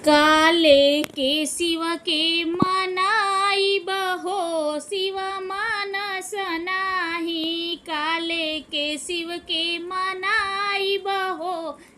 काले के शिव के मनाइब हो शिव मानस नाही। काले के शिव के मनाइब हो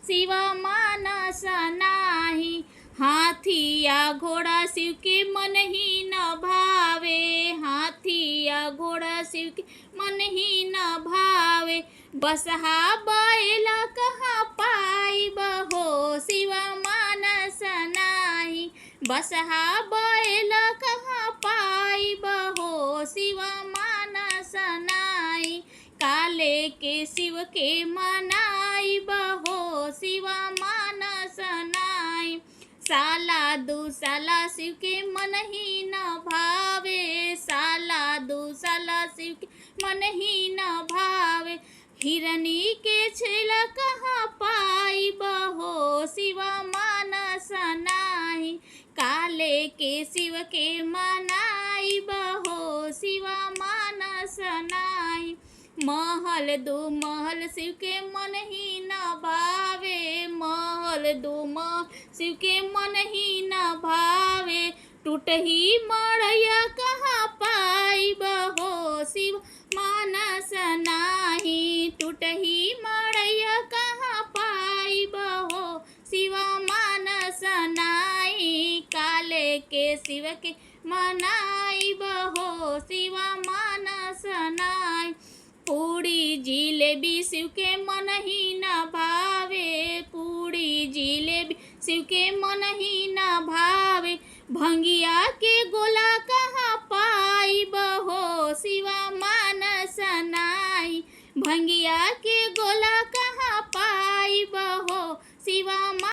शिव मानस नाही। हाथी या घोड़ा शिव के मन ही न भावे। हाथी या घोड़ा शिव के मन ही न भावे। बसहा बैल कहाँ पाइब हो शिव मानस नाही। बसहा बैल कहाँ पाइब हो शिव मानस नाही। काले के शिव के मनाइब हो शिव मानस नाही। साला दू साला शिव के मन ही न भावे। साला दू साला शिव के मन ही न भावे। हिरनी के छेल कहाँ पाइब हो शिव मानस नाही। काले के शिव के मनाइब हो शिव मानस नाही। महल दो महल शिव के मन ही न भावे। महल दो महल शिव के मन ही न भावे। टूटही मड़ैया कहाँ पाइब हो शिव मानस नाही। टूटही मड़ैया कहाँ पाइब हो शिव मानस नाही। काले के शिव के मनाइब हो शिव मानस नाही। पूड़ी जिलेबी शिव के मन ही न भावे। पूड़ी जिलेबी शिव के मन ही न भावे। भंगिया के गोला कहाँ पाइब हो शिव मानस नाही। भंगिया के गोला कहाँ पाइब हो शिव